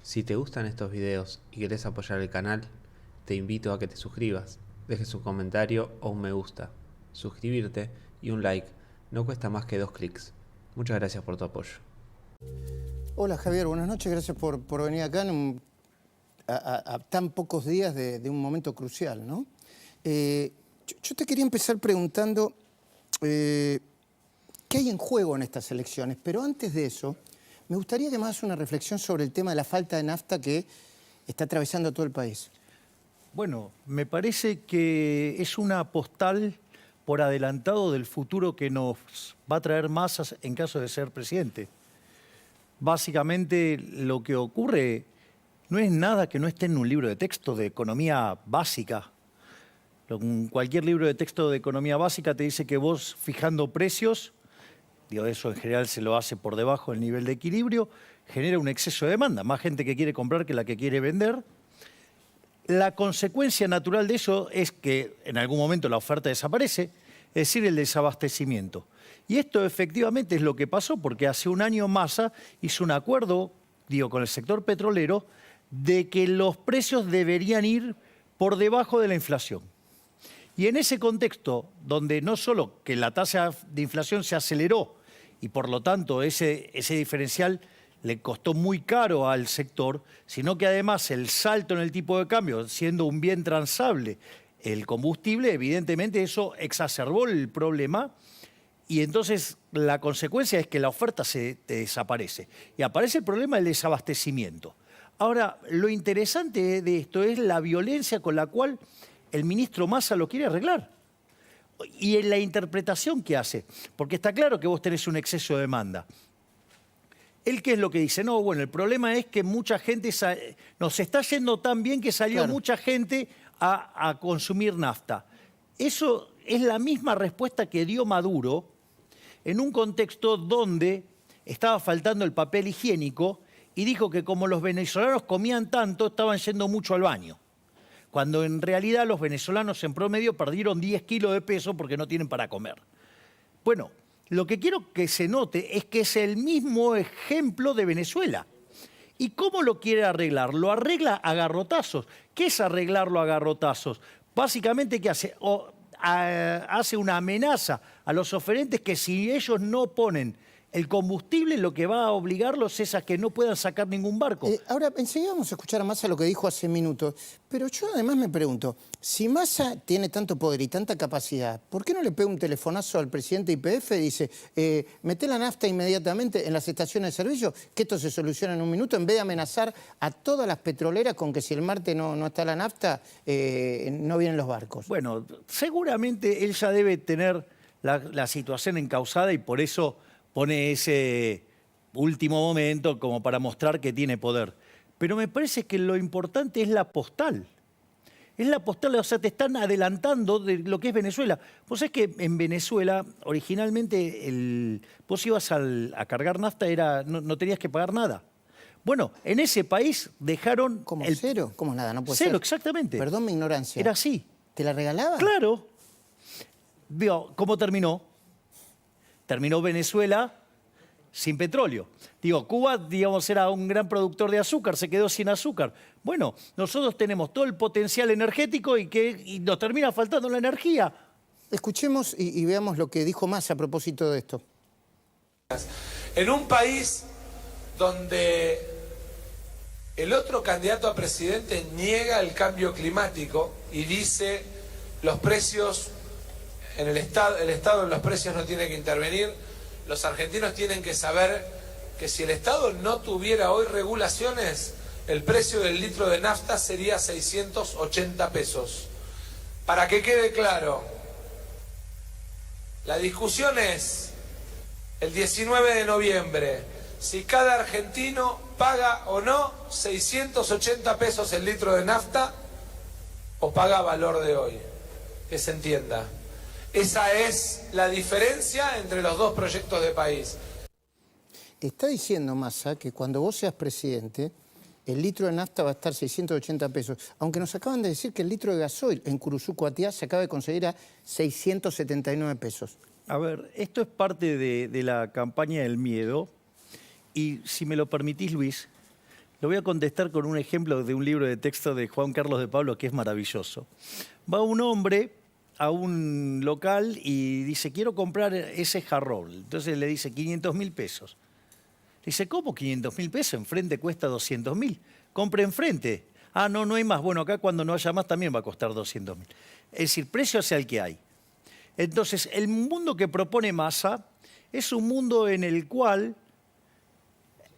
Si te gustan estos videos y querés apoyar el canal, te invito a que te suscribas, dejes un comentario o un me gusta. Suscribirte y un like no cuesta más que 2 clics. Muchas gracias por tu apoyo. Hola Javier, buenas noches, gracias por venir acá a tan pocos días de un momento crucial, ¿no? Yo te quería empezar preguntando qué hay en juego en estas elecciones, pero antes de eso, me gustaría que me hagas una reflexión sobre el tema de la falta de nafta que está atravesando todo el país. Bueno, me parece que es una postal por adelantado del futuro que nos va a traer Massa en caso de ser presidente. Básicamente lo que ocurre no es nada que no esté en un libro de texto de economía básica. Cualquier libro de texto de economía básica te dice que vos fijando precios, eso en general se lo hace por debajo del nivel de equilibrio, genera un exceso de demanda, más gente que quiere comprar que la que quiere vender. La consecuencia natural de eso es que en algún momento la oferta desaparece, es decir, el desabastecimiento. Y esto efectivamente es lo que pasó porque hace un año Massa hizo un acuerdo, con el sector petrolero, de que los precios deberían ir por debajo de la inflación. Y en ese contexto, donde no solo que la tasa de inflación se aceleró y por lo tanto ese diferencial le costó muy caro al sector, sino que además el salto en el tipo de cambio, siendo un bien transable el combustible, evidentemente eso exacerbó el problema y entonces la consecuencia es que la oferta se desaparece. Y aparece el problema del desabastecimiento. Ahora, lo interesante de esto es la violencia con la cual el ministro Massa lo quiere arreglar. Y en la interpretación que hace, porque está claro que vos tenés un exceso de demanda. ¿Él qué es lo que dice? No, bueno, el problema es que mucha gente, nos está yendo tan bien que salió mucha gente a consumir nafta. Eso es la misma respuesta que dio Maduro en un contexto donde estaba faltando el papel higiénico y dijo que como los venezolanos comían tanto, estaban yendo mucho al baño. Cuando en realidad los venezolanos en promedio perdieron 10 kilos de peso porque no tienen para comer. Bueno, lo que quiero que se note es que es el mismo ejemplo de Venezuela. ¿Y cómo lo quiere arreglar? Lo arregla a garrotazos. ¿Qué es arreglarlo a garrotazos? Básicamente, ¿qué hace? Hace una amenaza a los oferentes que si ellos no ponen el combustible, lo que va a obligarlos es a que no puedan sacar ningún barco. Ahora, enseguida vamos a escuchar a Massa lo que dijo hace minutos, pero yo además me pregunto, si Massa tiene tanto poder y tanta capacidad, ¿por qué no le pega un telefonazo al presidente YPF y dice, mete la nafta inmediatamente en las estaciones de servicio, que esto se soluciona en un minuto, en vez de amenazar a todas las petroleras con que si el martes no está la nafta, no vienen los barcos? Bueno, seguramente él ya debe tener la situación encausada y por eso pone ese último momento como para mostrar que tiene poder. Pero me parece que lo importante es la postal. Es la postal, o sea, te están adelantando de lo que es Venezuela. Vos sabés que en Venezuela, originalmente, vos ibas a cargar nafta, no tenías que pagar nada. Bueno, en ese país dejaron... ¿Cómo cero? ¿Cómo nada? No puede ser. Cero, exactamente. Perdón mi ignorancia. Era así. ¿Te la regalaban? Claro. ¿Cómo terminó? Terminó Venezuela sin petróleo. Cuba, era un gran productor de azúcar, se quedó sin azúcar. Bueno, nosotros tenemos todo el potencial energético y nos termina faltando la energía. Escuchemos y veamos lo que dijo Massa a propósito de esto. En un país donde el otro candidato a presidente niega el cambio climático y dice los precios... el Estado en los precios no tiene que intervenir. Los argentinos tienen que saber que si el Estado no tuviera hoy regulaciones, el precio del litro de nafta sería 680 pesos. Para que quede claro, la discusión es el 19 de noviembre, si cada argentino paga o no 680 pesos el litro de nafta o paga valor de hoy. Que se entienda. Esa es la diferencia entre los dos proyectos de país. Está diciendo Massa que cuando vos seas presidente, el litro de nafta va a estar 680 pesos. Aunque nos acaban de decir que el litro de gasoil en Curuzú, Coatiá, se acaba de conseguir a 679 pesos. A ver, esto es parte de la campaña del miedo. Y si me lo permitís, Luis, Lo voy a contestar con un ejemplo de un libro de texto de Juan Carlos de Pablo que es maravilloso. Va un hombre a un local y dice, quiero comprar ese jarrón. Entonces le dice, 500.000 pesos. Dice, ¿cómo 500.000 pesos? Enfrente cuesta 200.000. Compre enfrente. Ah, no, no hay más. Bueno, acá cuando no haya más también va a costar 200.000. Es decir, precio hacia el que hay. Entonces, el mundo que propone Massa es un mundo en el cual,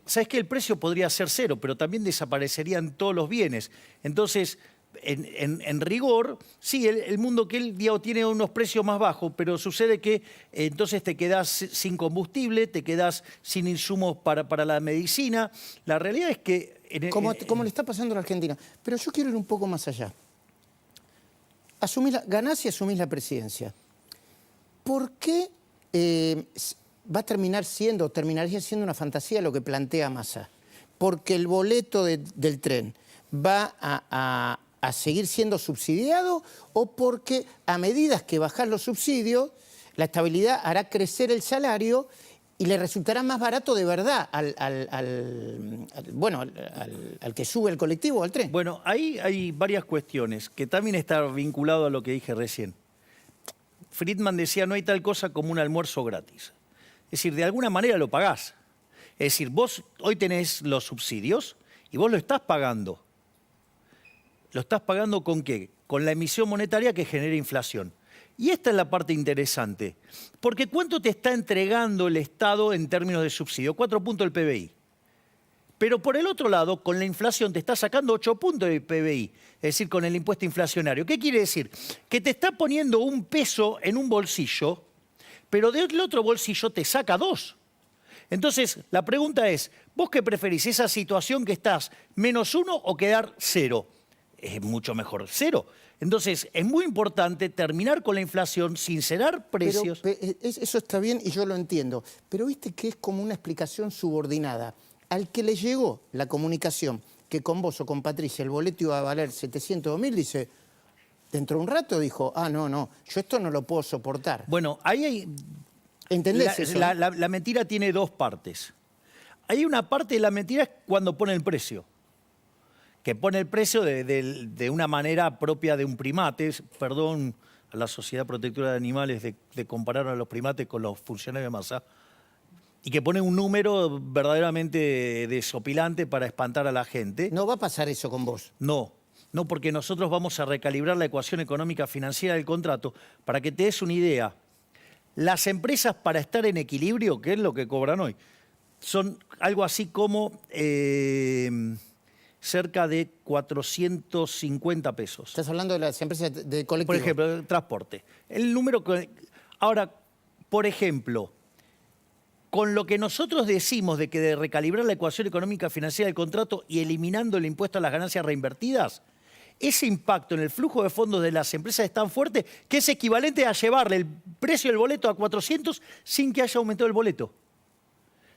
sabes que el precio podría ser cero, pero también desaparecerían todos los bienes. Entonces, en rigor, sí, el mundo que él digamos, tiene unos precios más bajos, pero sucede que entonces te quedás sin combustible, te quedás sin insumos para la medicina. La realidad es que... Como le está pasando a la Argentina. Pero yo quiero ir un poco más allá. Ganás y asumís la presidencia. ¿Por qué va a terminaría siendo una fantasía lo que plantea Massa? ¿Porque el boleto del tren va a seguir siendo subsidiado o porque a medida que bajás los subsidios, la estabilidad hará crecer el salario y le resultará más barato de verdad al que sube el colectivo o al tren? Bueno, ahí hay varias cuestiones que también están vinculadas a lo que dije recién. Friedman decía, no hay tal cosa como un almuerzo gratis. Es decir, de alguna manera lo pagás. Es decir, vos hoy tenés los subsidios y vos lo estás pagando. ¿Lo estás pagando con qué? Con la emisión monetaria que genera inflación. Y esta es la parte interesante. Porque ¿cuánto te está entregando el Estado en términos de subsidio? 4 puntos del PBI. Pero por el otro lado, con la inflación te está sacando 8 puntos del PBI, es decir, con el impuesto inflacionario. ¿Qué quiere decir? Que te está poniendo un peso en un bolsillo, pero del otro bolsillo te saca 2. Entonces, la pregunta es, ¿vos qué preferís? ¿Esa situación que estás -1 o quedar 0? Es mucho mejor 0. Entonces, es muy importante terminar con la inflación, sincerar precios. Eso está bien y yo lo entiendo. Pero viste que es como una explicación subordinada. Al que le llegó la comunicación que con vos o con Patricia el boleto iba a valer 700.000, dice, dentro de un rato dijo, no, yo esto no lo puedo soportar. Bueno, ahí hay... ¿Entendés eso? La mentira tiene dos partes. Hay una parte de la mentira es cuando pone el precio. Que pone el precio de una manera propia de un primate. Perdón a la Sociedad Protectora de Animales de comparar a los primates con los funcionarios de Massa. Y que pone un número verdaderamente desopilante para espantar a la gente. No va a pasar eso con vos. No, porque nosotros vamos a recalibrar la ecuación económica financiera del contrato. Para que te des una idea, las empresas para estar en equilibrio, que es lo que cobran hoy, son algo así como cerca de 450 pesos. Estás hablando de las empresas de colectivo. Por ejemplo, el transporte. El número que... Ahora, por ejemplo, con lo que nosotros decimos de que de recalibrar la ecuación económica financiera del contrato y eliminando el impuesto a las ganancias reinvertidas, ese impacto en el flujo de fondos de las empresas es tan fuerte que es equivalente a llevarle el precio del boleto a 400 sin que haya aumentado el boleto.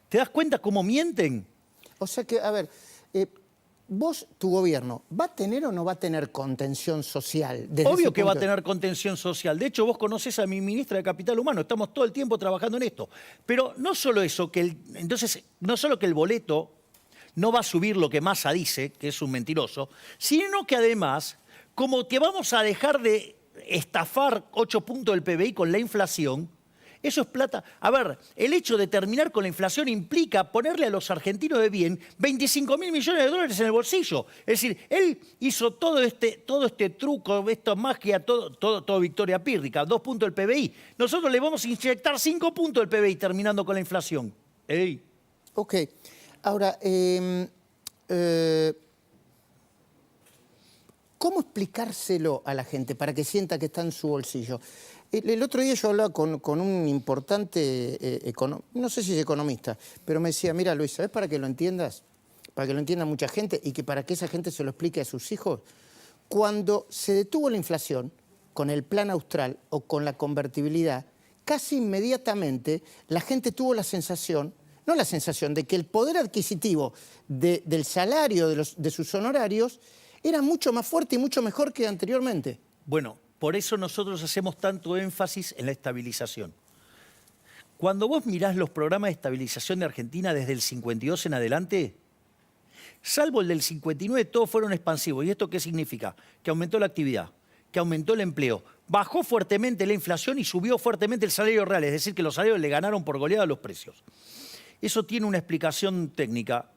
¿Te das cuenta cómo mienten? O sea que, a ver, vos, tu gobierno, ¿va a tener o no va a tener contención social? Obvio que va a tener contención social. De hecho, vos conocés a mi ministra de Capital Humano. Estamos todo el tiempo trabajando en esto. Pero no solo eso, no solo que el boleto no va a subir lo que Massa dice, que es un mentiroso, sino que además, como que vamos a dejar de estafar 8 puntos del PBI con la inflación, eso es plata. A ver, el hecho de terminar con la inflación implica ponerle a los argentinos de bien 25.000 millones de dólares en el bolsillo. Es decir, él hizo todo este truco, esta magia, todo victoria pírrica, 2 puntos del PBI. Nosotros le vamos a inyectar 5 puntos del PBI terminando con la inflación. ¡Ey! Ok. Ahora, ¿cómo explicárselo a la gente para que sienta que está en su bolsillo? El otro día yo hablaba con un importante, no sé si es economista, pero me decía, mira Luis, ¿sabes para que lo entiendas? Para que lo entienda mucha gente y que para que esa gente se lo explique a sus hijos. Cuando se detuvo la inflación, con el plan austral o con la convertibilidad, casi inmediatamente la gente tuvo la sensación, no la sensación de que el poder adquisitivo del salario de sus honorarios era mucho más fuerte y mucho mejor que anteriormente. Bueno, por eso nosotros hacemos tanto énfasis en la estabilización. Cuando vos mirás los programas de estabilización de Argentina desde el 52 en adelante, Salvo el del 59, todos fueron expansivos. ¿Y esto qué significa? Que aumentó la actividad, que aumentó el empleo, bajó fuertemente la inflación y subió fuertemente el salario real, es decir, que los salarios le ganaron por goleada a los precios. Eso tiene una explicación técnica.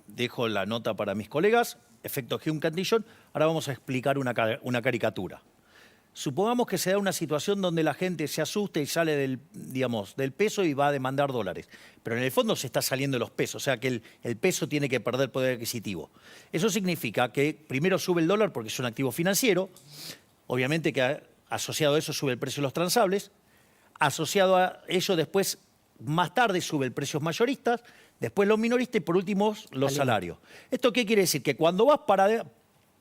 Dejo la nota para mis colegas, efecto Hume-Cantillon. Ahora vamos a explicar una caricatura. Supongamos que se da una situación donde la gente se asusta y sale del peso y va a demandar dólares. Pero en el fondo se está saliendo de los pesos, o sea que el peso tiene que perder poder adquisitivo. Eso significa que primero sube el dólar porque es un activo financiero, obviamente que asociado a eso sube el precio de los transables, asociado a ello después, más tarde sube el precio mayoristas, después los minoristas y por último los salarios. ¿Esto qué quiere decir? Que cuando vas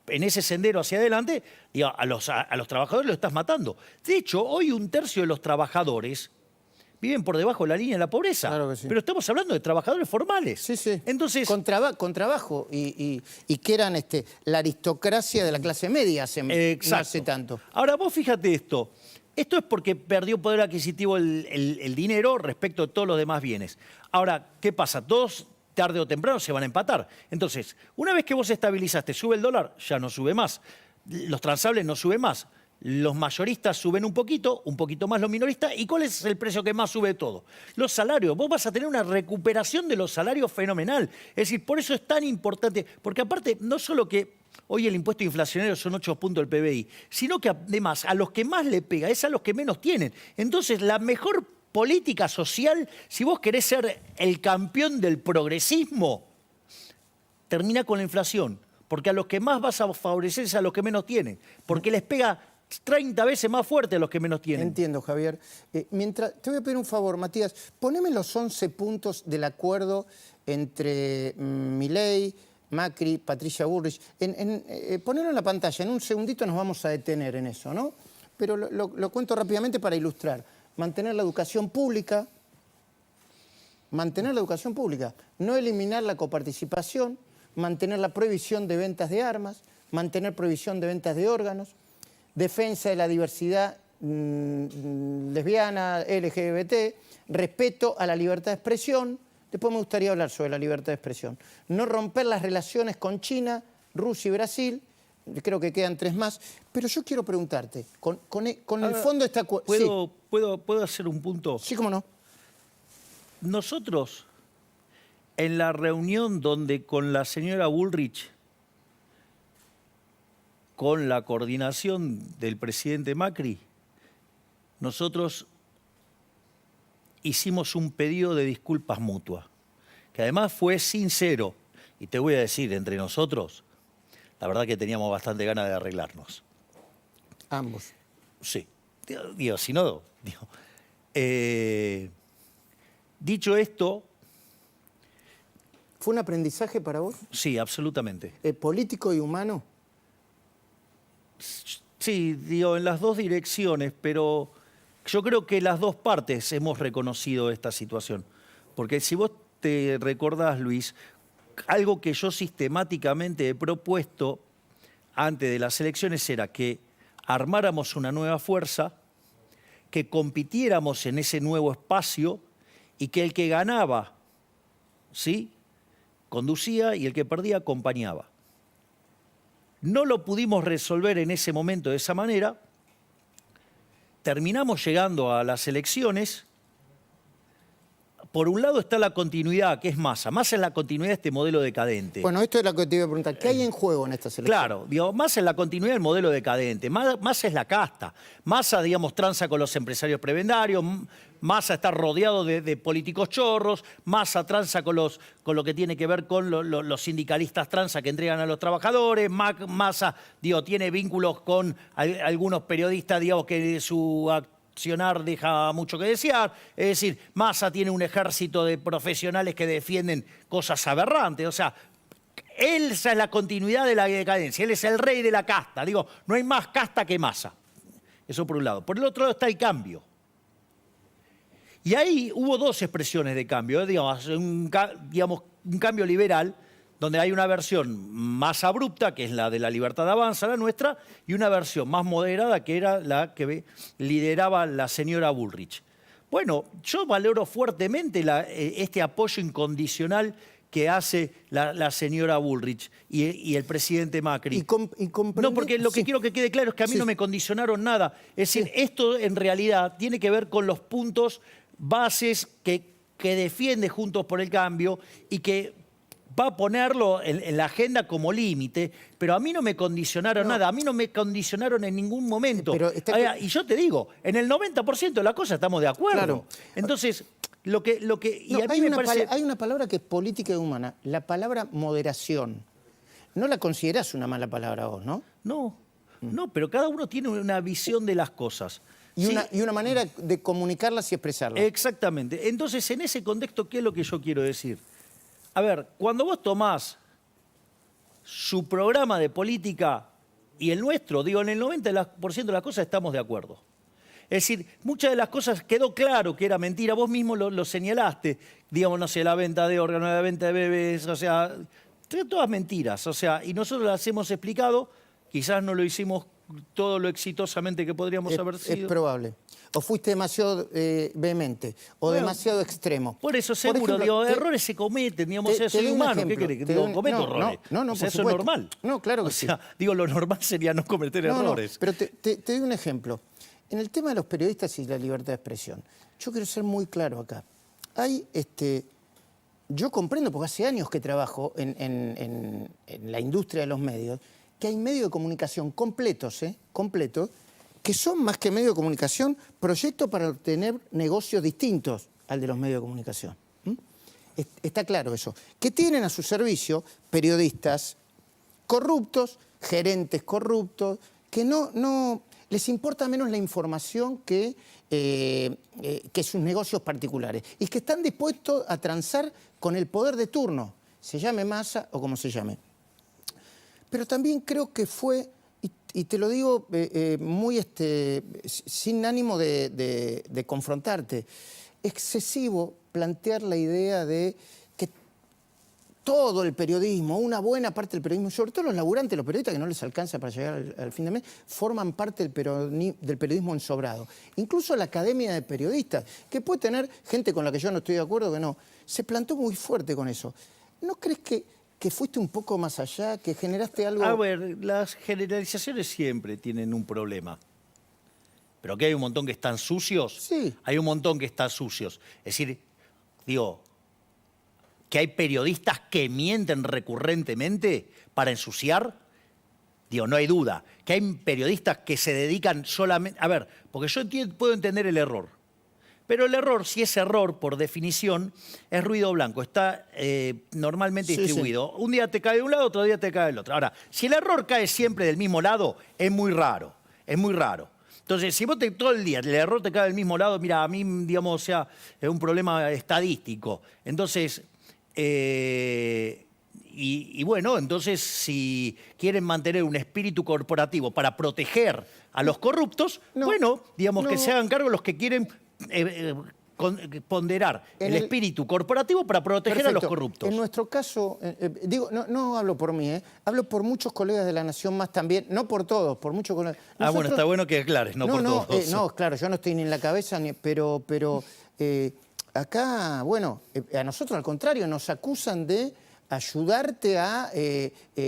en ese sendero hacia adelante, digo, a los trabajadores los estás matando. De hecho, hoy 1/3 de los trabajadores viven por debajo de la línea de la pobreza. Claro que sí. Pero estamos hablando de trabajadores formales. Sí, sí. Entonces, Con trabajo y que eran la aristocracia de la clase media no hace tanto. Ahora, vos fíjate esto. Esto es porque perdió poder adquisitivo el dinero respecto a todos los demás bienes. Ahora, ¿qué pasa? Todos tarde o temprano se van a empatar. Entonces, una vez que vos estabilizaste, sube el dólar, ya no sube más. Los transables no suben más. Los mayoristas suben un poquito más los minoristas. ¿Y cuál es el precio que más sube de todo? Los salarios. Vos vas a tener una recuperación de los salarios fenomenal. Es decir, por eso es tan importante. Porque aparte, no solo que hoy el impuesto inflacionario son 8 puntos del PBI, sino que además a los que más le pega es a los que menos tienen. Entonces, la mejor política social, si vos querés ser el campeón del progresismo, termina con la inflación. Porque a los que más vas a favorecer es a los que menos tienen. Porque les pega 30 veces más fuerte a los que menos tienen. Entiendo, Javier. Te voy a pedir un favor, Matías. Poneme los 11 puntos del acuerdo entre Milei, Macri, Patricia Bullrich. Ponelo en la pantalla. En un segundito nos vamos a detener en eso, ¿no? Pero lo cuento rápidamente para ilustrar. Mantener la educación pública. No eliminar la coparticipación. Mantener la prohibición de ventas de armas. Mantener prohibición de ventas de órganos. Defensa de la diversidad lesbiana, LGBT, respeto a la libertad de expresión. Después me gustaría hablar sobre la libertad de expresión. No romper las relaciones con China, Rusia y Brasil. Creo que quedan 3 más. Pero yo quiero preguntarte, con el fondo de esta... ¿Puedo hacer un punto? Sí, cómo no. Nosotros, en la reunión donde con la señora Bullrich, con la coordinación del presidente Macri, nosotros hicimos un pedido de disculpas mutuas, que además fue sincero. Y te voy a decir, entre nosotros, la verdad que teníamos bastante ganas de arreglarnos. Ambos. Sí. Digo, si no... dicho esto... ¿Fue un aprendizaje para vos? Sí, absolutamente. ¿Político y humano? Sí, digo, en las dos direcciones, pero yo creo que las dos partes hemos reconocido esta situación. Porque si vos te recordás, Luis, algo que yo sistemáticamente he propuesto antes de las elecciones era que armáramos una nueva fuerza, que compitiéramos en ese nuevo espacio y que el que ganaba, ¿sí?, conducía y el que perdía acompañaba. No lo pudimos resolver en ese momento de esa manera. Terminamos llegando a las elecciones. Por un lado está la continuidad, que es Massa. Massa es la continuidad de este modelo decadente. Bueno, esto es lo que te iba a preguntar. ¿Qué hay en juego en estas elecciones? Claro, digo, Massa es la continuidad del modelo decadente. Massa es la casta. Massa, digamos, tranza con los empresarios prebendarios. Massa está rodeado de políticos chorros. Massa tranza con lo que tiene que ver con los sindicalistas tranza que entregan a los trabajadores. Massa, digo, tiene vínculos con algunos periodistas, digamos, que su accionar deja mucho que desear. Es decir, Massa tiene un ejército de profesionales que defienden cosas aberrantes. O sea, esa es la continuidad de la decadencia. Él es el rey de la casta. Digo, no hay más casta que Massa. Eso por un lado. Por el otro lado está el cambio. Y ahí hubo dos expresiones de cambio. Digamos, un cambio liberal, donde hay una versión más abrupta, que es la de la Libertad Avanza, la nuestra, y una versión más moderada, que era la que lideraba la señora Bullrich. Bueno, yo valoro fuertemente este apoyo incondicional que hace la señora Bullrich y el presidente Macri. No, porque lo que quiero que quede claro es que a mí no me condicionaron nada. Es decir, esto en realidad tiene que ver con los puntos bases que defiende Juntos por el Cambio y que va a ponerlo en la agenda como límite, pero a mí no me condicionaron nada, a mí no me condicionaron en ningún momento. Y yo te digo, en el 90% de la cosa estamos de acuerdo. Claro. Entonces, hay una palabra que es política y humana, la palabra moderación. No la considerás una mala palabra vos, ¿no? No, pero cada uno tiene una visión de las cosas. Y una manera de comunicarlas y expresarlas. Exactamente. Entonces, en ese contexto, ¿qué es lo que yo quiero decir? A ver, cuando vos tomás su programa de política y el nuestro, digo, en el 90% de las cosas estamos de acuerdo. Es decir, muchas de las cosas quedó claro que era mentira, vos mismo lo señalaste, digamos, no sé, la venta de órganos, la venta de bebés, o sea, todas mentiras, o sea, y nosotros las hemos explicado, quizás no lo hicimos todo lo exitosamente que podríamos haber sido. Es probable. O fuiste demasiado vehemente, o demasiado extremo. Por eso seguro, digo, errores se cometen, digamos, soy humano, ¿qué querés? Cometo errores. No, o sea, eso es normal. No, claro que sí. O sea, digo, lo normal sería no cometer errores. Pero te doy un ejemplo. En el tema de los periodistas y la libertad de expresión, yo quiero ser muy claro acá. Yo comprendo, porque hace años que trabajo en la industria de los medios, que hay medios de comunicación completos, que son más que medios de comunicación, proyectos para obtener negocios distintos al de los medios de comunicación. Está claro eso. Que tienen a su servicio periodistas corruptos, gerentes corruptos, que no les importa menos la información que sus negocios particulares y que están dispuestos a transar con el poder de turno, se llame Massa o como se llame. Pero también creo que fue, y te lo digo muy sin ánimo de confrontarte, excesivo plantear la idea de que todo el periodismo, una buena parte del periodismo, sobre todo los laburantes, los periodistas que no les alcanza para llegar al fin de mes, forman parte del periodismo ensobrado. Incluso la Academia de Periodistas, que puede tener gente con la que yo no estoy de acuerdo, que no, se plantó muy fuerte con eso. ¿No crees que fuiste un poco más allá, que generaste algo? A ver, las generalizaciones siempre tienen un problema. Pero que hay un montón que están sucios. Sí. Hay un montón que están sucios. Es decir, digo, que hay periodistas que mienten recurrentemente para ensuciar. Digo, no hay duda. Que hay periodistas que se dedican solamente... A ver, porque yo puedo entender el error. Pero el error, si es error por definición, es ruido blanco. Está normalmente distribuido. Sí. Un día te cae de un lado, otro día te cae del otro. Ahora, si el error cae siempre del mismo lado, es muy raro. Es muy raro. Entonces, si vos todo el día el error te cae del mismo lado, mira, a mí, digamos, o sea, es un problema estadístico. Entonces, y bueno, entonces, si quieren mantener un espíritu corporativo para proteger a los corruptos, bueno, digamos que se hagan cargo los que quieren ponderar el espíritu corporativo para proteger a los corruptos. En nuestro caso, digo, no hablo por mí, hablo por muchos colegas de La Nación Más también, no por todos, por muchos colegas. Bueno, está bueno que aclares, no por todos. No, claro, yo no estoy ni en la cabeza, pero acá, bueno, a nosotros al contrario, nos acusan de ayudarte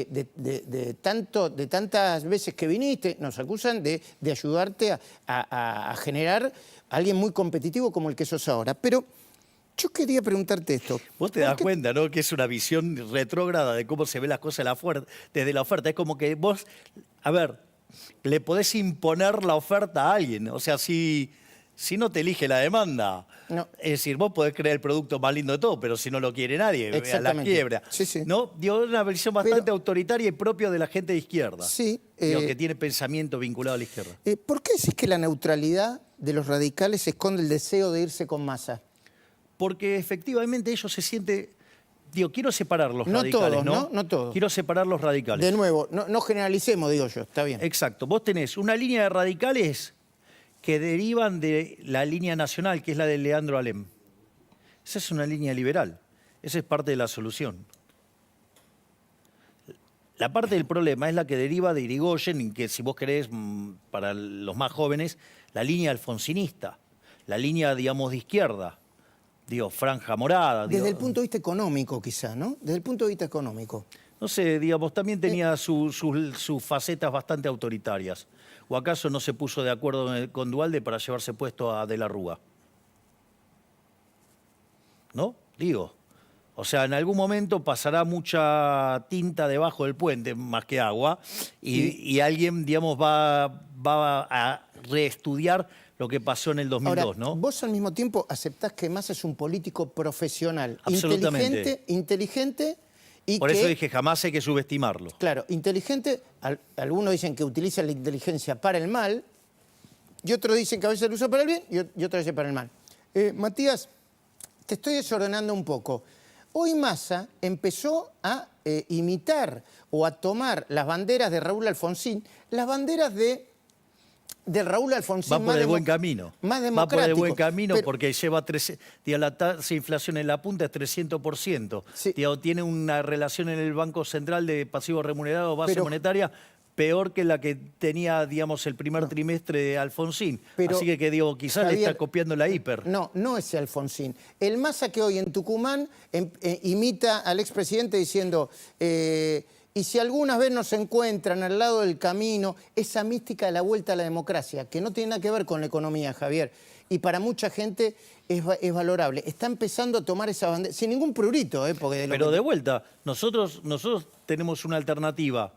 de tantas veces que viniste, nos acusan de ayudarte a generar a alguien muy competitivo como el que sos ahora. Pero yo quería preguntarte esto. Vos te das cuenta, ¿no?, que es una visión retrógrada de cómo se ven las cosas desde la oferta. Es como que vos, a ver, le podés imponer la oferta a alguien. O sea, si no te elige la demanda. No. Es decir, vos podés crear el producto más lindo de todo, pero si no lo quiere nadie, a la quiebra. Sí, sí. ¿No? Dio una versión bastante autoritaria y propia de la gente de izquierda. Sí. Que tiene pensamiento vinculado a la izquierda. ¿Por qué decís que la neutralidad de los radicales esconde el deseo de irse con Massa? Porque efectivamente ellos se sienten... Digo, quiero separar los radicales, ¿no? No todos. Quiero separar los radicales. De nuevo, no generalicemos, digo yo, está bien. Exacto. Vos tenés una línea de radicales que derivan de la línea nacional, que es la de Leandro Alem. Esa es una línea liberal. Esa es parte de la solución. La parte del problema es la que deriva de Irigoyen, que si vos querés, para los más jóvenes, la línea alfonsinista. la línea, digamos, de izquierda, digo, franja morada. Desde digo, el punto de vista económico, quizá, ¿no? Desde el punto de vista económico. no sé, digamos, también tenía sus facetas bastante autoritarias. ¿O acaso no se puso de acuerdo con Duhalde para llevarse puesto a De la Rúa? ¿No? Digo. O sea, en algún momento pasará mucha tinta debajo del puente, más que agua, y alguien, digamos, va a reestudiar lo que pasó en el 2002, Ahora, ¿no? vos al mismo tiempo aceptás que Massa es un político profesional, Absolutamente. inteligente y Por que... eso dije, jamás hay que subestimarlo. Claro, inteligente, algunos dicen que utiliza la inteligencia para el mal, y otros dicen que a veces lo usa para el bien, y otros dicen para el mal. Matías, te estoy desordenando un poco. Hoy Massa empezó a imitar o a tomar las banderas de Raúl Alfonsín, las banderas de Raúl Alfonsín. Va por el buen camino. Más Va por el buen democrático. camino Pero- porque lleva la tasa de inflación en la punta es 300%. Sí. Tiene una relación en el Banco Central de pasivos remunerados, base Pero- monetaria, peor que la que tenía, digamos, el primer trimestre de Alfonsín. Pero, Así que digo, quizás le Javier, está copiando la hiper. No, no ese Alfonsín. El Massa que hoy en Tucumán imita al expresidente diciendo, y si algunas veces nos encuentran al lado del camino, esa mística de la vuelta a la democracia, que no tiene nada que ver con la economía, Javier, y para mucha gente es valorable. Está empezando a tomar esa bandera, sin ningún prurito, porque Pero de vuelta, nosotros tenemos una alternativa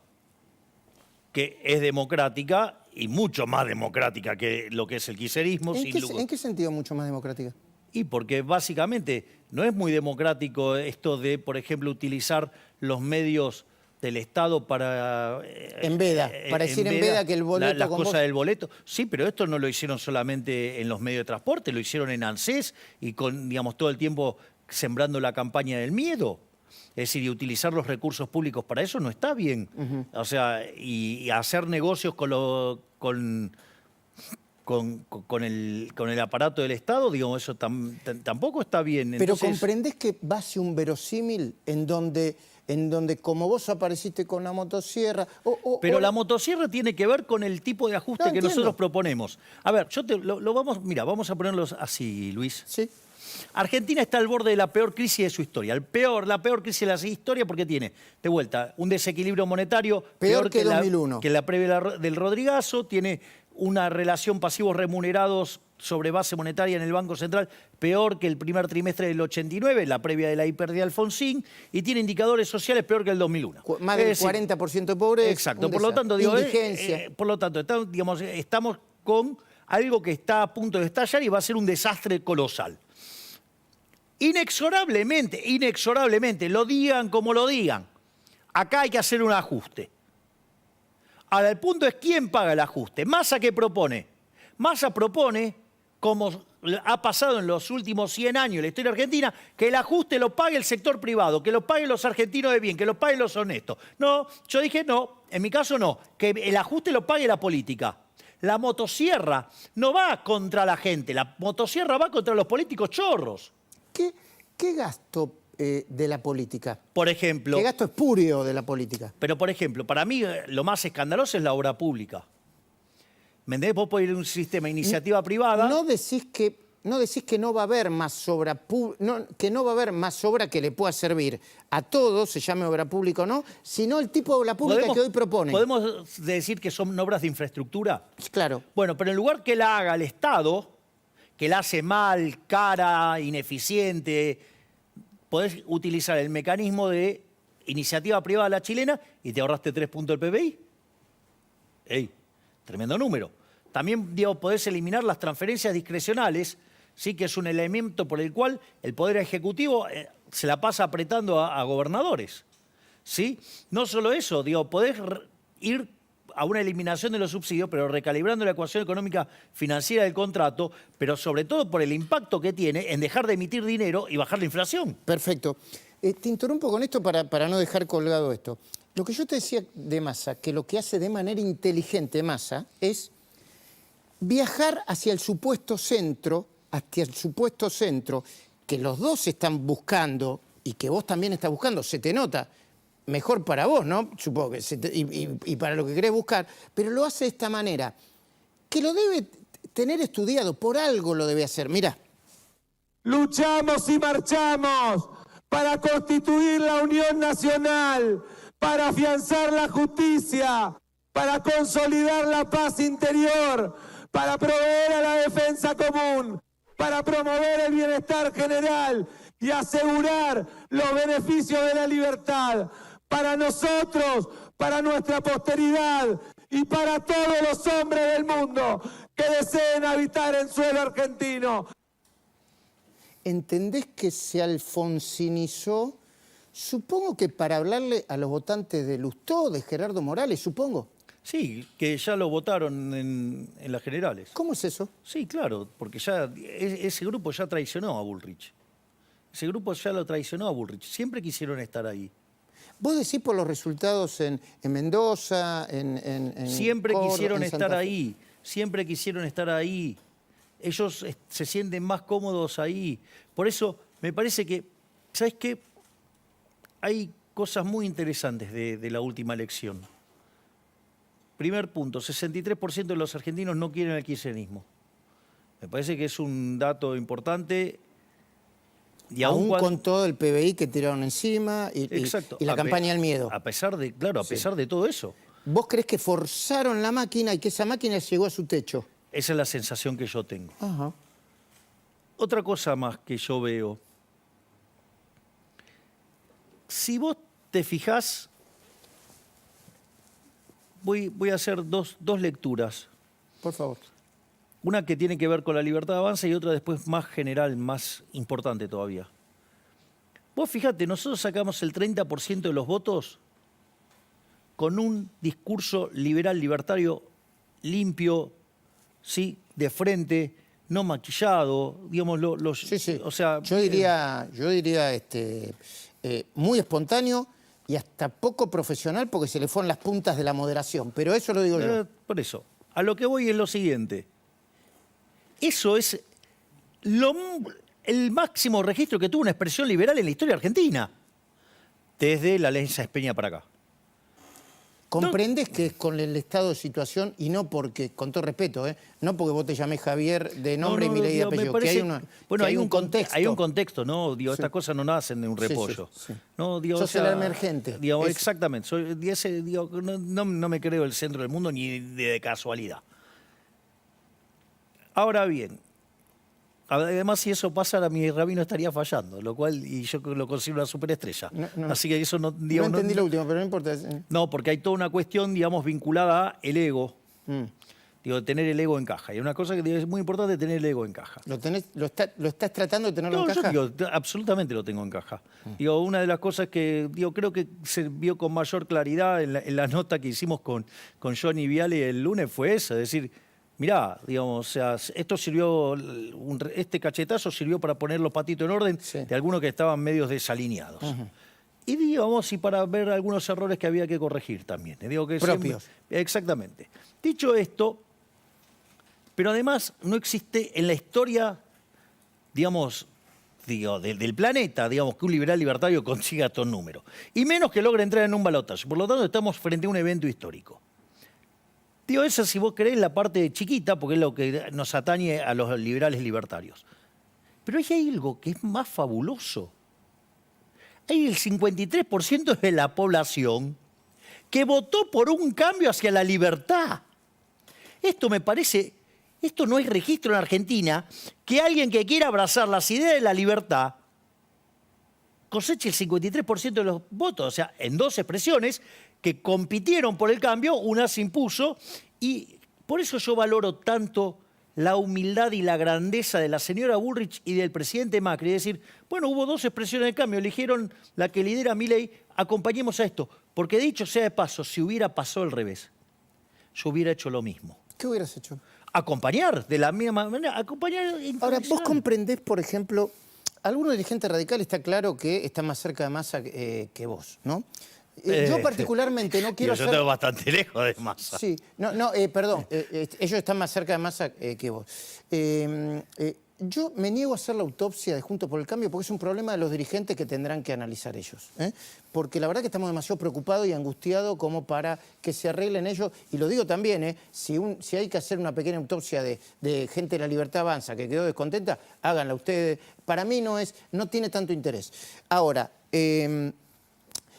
que es democrática y mucho más democrática que lo que es el kirchnerismo. ¿En qué sentido mucho más democrática? Y porque básicamente no es muy democrático esto de, por ejemplo, utilizar los medios del Estado para... En veda, para decir en veda que el boleto las con cosas vos- del boleto. Sí, pero esto no lo hicieron solamente en los medios de transporte, lo hicieron en ANSES y con, digamos, todo el tiempo sembrando la campaña del miedo. Es decir, y utilizar los recursos públicos para eso no está bien. O sea, y hacer negocios con el aparato del Estado, digamos, eso tampoco está bien. Pero Entonces, ¿comprendés que va hacia un verosímil en donde como vos apareciste con la motosierra... pero la motosierra tiene que ver con el tipo de ajuste No, que entiendo. nosotros proponemos. A ver, vamos a ponerlos así, Luis. Sí. Argentina está al borde de la peor crisis de su historia. La peor crisis de la historia porque tiene, de vuelta, un desequilibrio monetario Peor que la 2001. que la previa del Rodrigazo, tiene una relación pasivos remunerados sobre base monetaria en el Banco Central peor que el primer trimestre del 89, la previa de la hiper de Alfonsín, y tiene indicadores sociales peor que el 2001. Más del Es decir, 40% de pobreza. exacto, un por lo desastre. tanto, digo, indigencia. por lo tanto, estamos con algo que está a punto de estallar y va a ser un desastre colosal. Inexorablemente, lo digan como lo digan, acá hay que hacer un ajuste. Ahora, el punto es quién paga el ajuste. ¿Massa qué propone? Massa propone, como ha pasado en los últimos 100 años en la historia argentina, que el ajuste lo pague el sector privado, que lo paguen los argentinos de bien, que lo paguen los honestos. No, yo dije no, en mi caso no, que el ajuste lo pague la política. La motosierra no va contra la gente, la motosierra va contra los políticos chorros. ¿Qué gasto de la política? Por ejemplo, ¿Qué gasto espurio de la política? pero por ejemplo, para mí lo más escandaloso es la obra pública. ¿Me entendés? Vos podés ir a un sistema de iniciativa privada. No decís que no va a haber más obra que no va a haber más obra que le pueda servir a todos, se llame obra pública o no, sino el tipo de obra pública que hoy propone. ¿Podemos decir que son obras de infraestructura? Claro. Bueno, pero en lugar que la haga el Estado, que la hace mal, cara, ineficiente, podés utilizar el mecanismo de iniciativa privada a la chilena y te ahorraste 3 puntos del PBI. ¡Ey! Tremendo número. También, digo, podés eliminar las transferencias discrecionales, sí, que es un elemento por el cual el Poder Ejecutivo se la pasa apretando a gobernadores. ¿Sí? No solo eso, digo, podés ir a una eliminación de los subsidios, pero recalibrando la ecuación económica financiera del contrato, pero sobre todo por el impacto que tiene en dejar de emitir dinero y bajar la inflación. Perfecto. Te interrumpo con esto para no dejar colgado esto. Lo que yo te decía de Massa, que lo que hace de manera inteligente Massa es viajar hacia el supuesto centro, que los dos están buscando y que vos también estás buscando, se te nota, mejor para vos, ¿no? Supongo que y para lo que querés buscar, pero lo hace de esta manera, que lo debe tener estudiado, por algo lo debe hacer. Mirá. Luchamos y marchamos para constituir la Unión Nacional, para afianzar la justicia, para consolidar la paz interior, para proveer a la defensa común, para promover el bienestar general y asegurar los beneficios de la libertad para nosotros, para nuestra posteridad y para todos los hombres del mundo que deseen habitar en suelo argentino. ¿Entendés que se alfonsinizó? Supongo que para hablarle a los votantes de Lustó, de Gerardo Morales, supongo. Sí, que ya lo votaron en las generales. ¿Cómo es eso? Sí, claro, porque ya ese grupo ya traicionó a Bullrich. Ese grupo ya lo traicionó a Bullrich. Siempre quisieron estar ahí. Vos decís por los resultados en Mendoza, en Siempre Córdoba, quisieron en Santa estar Fe. ahí. Siempre quisieron estar ahí. Ellos se sienten más cómodos ahí. Por eso me parece que, ¿sabes qué? Hay cosas muy interesantes de la última elección. Primer punto, 63% de los argentinos no quieren el kirchnerismo. Me parece que es un dato importante. Y Aún con todo el PBI que tiraron encima y la campaña del miedo. A pesar de, claro, a pesar de todo eso. ¿Vos creés que forzaron la máquina y que esa máquina llegó a su techo? Esa es la sensación que yo tengo. Ajá. Otra cosa más que yo veo. Si vos te fijás, voy a hacer dos lecturas. Por favor. Una que tiene que ver con la libertad de avance y otra después más general, más importante todavía. Vos fíjate, nosotros sacamos el 30% de los votos con un discurso liberal, libertario, limpio, ¿sí? De frente, no maquillado, digamos, Sí. O sea, yo diría muy espontáneo y hasta poco profesional porque se le fueron las puntas de la moderación. Pero eso lo digo yo. Por eso, a lo que voy es lo siguiente. Eso es el máximo registro que tuvo una expresión liberal en la historia argentina, desde la ley Sáenz Peña para acá. ¿Comprendes que es con el estado de situación y no porque, con todo respeto, no porque vos te llamés Javier de nombre y Milei de apellido, que hay un contexto? Hay un contexto, ¿no? Digo, estas cosas no nacen de un repollo. Sí. No, digo, Sos el emergente. Digo, exactamente. No me creo el centro del mundo ni de casualidad. Ahora bien, además si eso pasara, mi rabino estaría fallando, lo cual, y yo lo considero una superestrella. Así que eso no... Digo, no entendí lo último, pero no importa. No, porque hay toda una cuestión, digamos, vinculada al ego. Digo, de tener el ego en caja. Y una cosa que es muy importante, tener el ego en caja. ¿Lo estás tratando de tenerlo en caja? Yo digo, absolutamente lo tengo en caja. Digo, una de las cosas que creo que se vio con mayor claridad en la nota que hicimos con Johnny Viale el lunes fue esa, es decir, mirá, digamos, o sea, este cachetazo sirvió para poner los patitos en orden de algunos que estaban medios desalineados. Y digamos, y para ver algunos errores que había que corregir también. Digo que propios. Exactamente. Dicho esto, pero además no existe en la historia, digamos, del planeta, digamos, que un liberal libertario consiga estos números. Y menos que logre entrar en un balotaje. Por lo tanto, estamos frente a un evento histórico. Digo, esa, si vos querés, la parte chiquita, porque es lo que nos atañe a los liberales libertarios. Pero hay algo que es más fabuloso. Hay el 53% de la población que votó por un cambio hacia la libertad. Esto me parece, esto no hay registro en Argentina, que alguien que quiera abrazar las ideas de la libertad coseche el 53% de los votos, o sea, en dos expresiones que compitieron por el cambio, una se impuso, y por eso yo valoro tanto la humildad y la grandeza de la señora Bullrich y del presidente Macri. Es decir, bueno, hubo dos expresiones de cambio, eligieron la que lidera Milei, acompañemos a esto. Porque dicho sea de paso, si hubiera pasado al revés, yo hubiera hecho lo mismo. ¿Qué hubieras hecho? Acompañar, de la misma manera, acompañar. Ahora, vos comprendés, por ejemplo, algunos dirigentes radicales está claro que están más cerca de Massa que vos, ¿no? Yo particularmente no quiero yo estoy bastante lejos de Massa. Sí, perdón, ellos están más cerca de Massa que vos. yo me niego a hacer la autopsia de Juntos por el Cambio porque es un problema de los dirigentes que tendrán que analizar ellos. Porque la verdad que estamos demasiado preocupados y angustiados como para que se arreglen ellos. Y lo digo también, si hay que hacer una pequeña autopsia de gente de la Libertad Avanza que quedó descontenta, háganla ustedes. Para mí no tiene tanto interés. Ahora,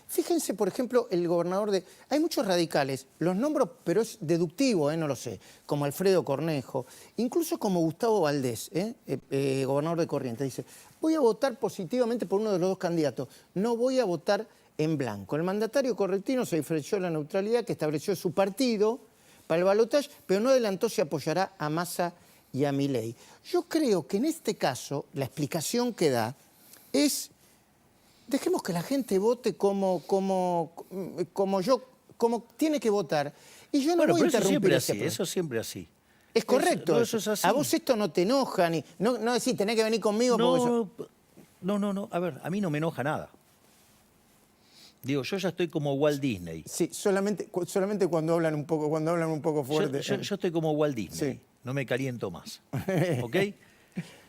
fíjense, por ejemplo, el gobernador de... Hay muchos radicales, los nombro, pero es deductivo, no lo sé, como Alfredo Cornejo, incluso como Gustavo Valdés, gobernador de Corrientes. Dice, voy a votar positivamente por uno de los dos candidatos, no voy a votar en blanco. El mandatario correntino se diferenció de la neutralidad que estableció su partido para el balotaje, pero no adelantó si apoyará a Massa y a Milei. Yo creo que en este caso la explicación que da es... Dejemos que la gente vote como tiene que votar. Y yo no voy a interrumpir ese proceso. Eso siempre así. Es correcto. Eso es así. A vos esto no te enoja, ni no decís, tenés que venir conmigo. No. A ver, a mí no me enoja nada. Digo, yo ya estoy como Walt Disney. Sí, solamente cuando hablan un poco fuerte. Yo estoy como Walt Disney. Sí. No me caliento más. ¿Ok?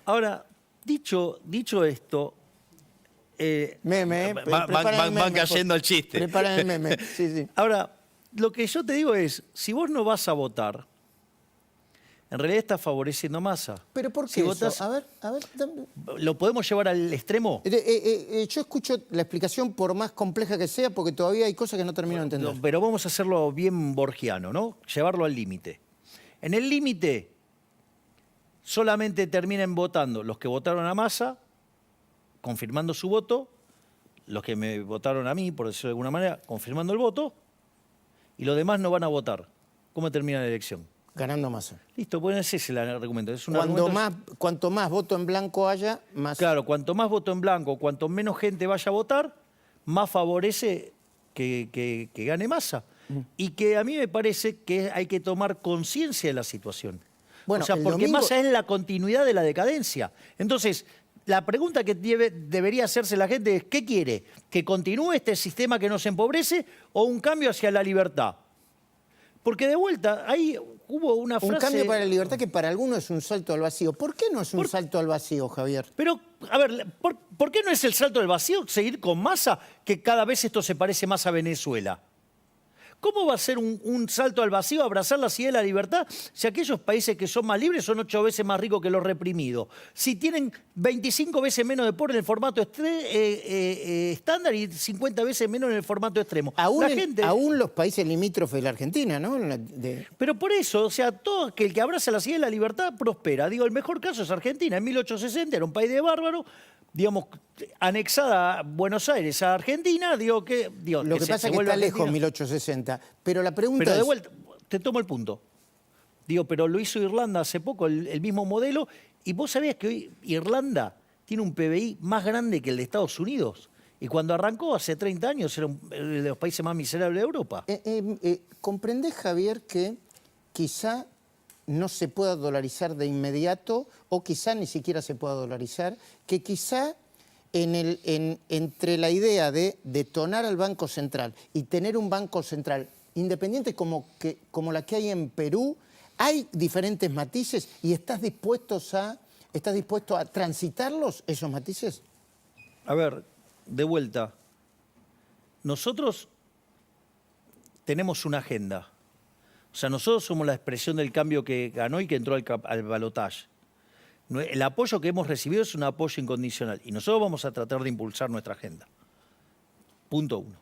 Ahora, dicho esto... van cayendo el chiste. Preparen el meme. Sí. Ahora, lo que yo te digo es, si vos no vas a votar, en realidad estás favoreciendo a Massa. ¿Pero por qué si eso? Votás, a ver. ¿Lo podemos llevar al extremo? Yo escucho la explicación por más compleja que sea, porque todavía hay cosas que no termino de entender. No, pero vamos a hacerlo bien borgiano, ¿no? Llevarlo al límite. En el límite solamente terminan votando los que votaron a Massa, confirmando su voto, los que me votaron a mí, por decirlo de alguna manera, confirmando el voto, y los demás no van a votar. ¿Cómo termina la elección? Ganando Massa. Listo, pues ese es el argumento. Cuanto más voto en blanco haya, más... Claro, cuanto más voto en blanco, cuanto menos gente vaya a votar, más favorece que gane Massa. Y que a mí me parece que hay que tomar conciencia de la situación. Bueno, o sea, porque Massa es la continuidad de la decadencia. Entonces... La pregunta que debería hacerse la gente es, ¿qué quiere? ¿Que continúe este sistema que nos empobrece o un cambio hacia la libertad? Porque de vuelta, ahí hubo una frase... Un cambio para la libertad que para algunos es un salto al vacío. ¿Por qué no es un salto al vacío, Javier? Pero, a ver, ¿por qué no es el salto al vacío seguir con Massa, que cada vez esto se parece más a Venezuela? ¿Cómo va a ser un salto al vacío, abrazar la idea de la libertad, si aquellos países que son más libres son 8 veces más ricos que los reprimidos? Si tienen 25 veces menos de pobres en el formato estándar y 50 veces menos en el formato extremo. Aún los países limítrofes de la Argentina, ¿no? Pero por eso, o sea, todo aquel que abraza la idea de la libertad prospera. Digo, el mejor caso es Argentina. En 1860 era un país de bárbaros, digamos, anexada Buenos Aires a Argentina, Lo que pasa es que está lejos 1860. Pero la pregunta Pero de vuelta, te tomo el punto. Digo, pero lo hizo Irlanda hace poco, el mismo modelo, y vos sabías que hoy Irlanda tiene un PBI más grande que el de Estados Unidos. Y cuando arrancó hace 30 años era de los países más miserables de Europa. ¿Comprendés, Javier, que quizá no se pueda dolarizar de inmediato, o quizá ni siquiera se pueda dolarizar, que quizá entre la idea de detonar al Banco Central y tener un Banco Central independiente como la que hay en Perú, hay diferentes matices y estás dispuesto a transitarlos, esos matices? A ver, de vuelta, nosotros tenemos una agenda. O sea, nosotros somos la expresión del cambio que ganó y que entró al balotaje. El apoyo que hemos recibido es un apoyo incondicional y nosotros vamos a tratar de impulsar nuestra agenda. Punto 1.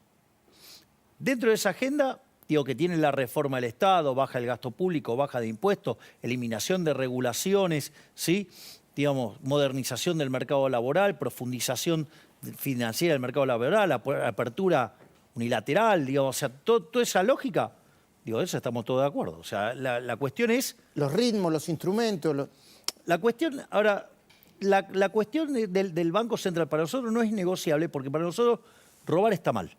Dentro de esa agenda, digo que tiene la reforma del Estado, baja el gasto público, baja de impuestos, eliminación de regulaciones, ¿sí? Digamos, modernización del mercado laboral, profundización financiera del mercado laboral, apertura unilateral, digamos, o sea, toda esa lógica, digo, eso estamos todos de acuerdo. O sea, la cuestión es... Los ritmos, los instrumentos... La cuestión, ahora, la cuestión del Banco Central para nosotros no es negociable porque para nosotros robar está mal.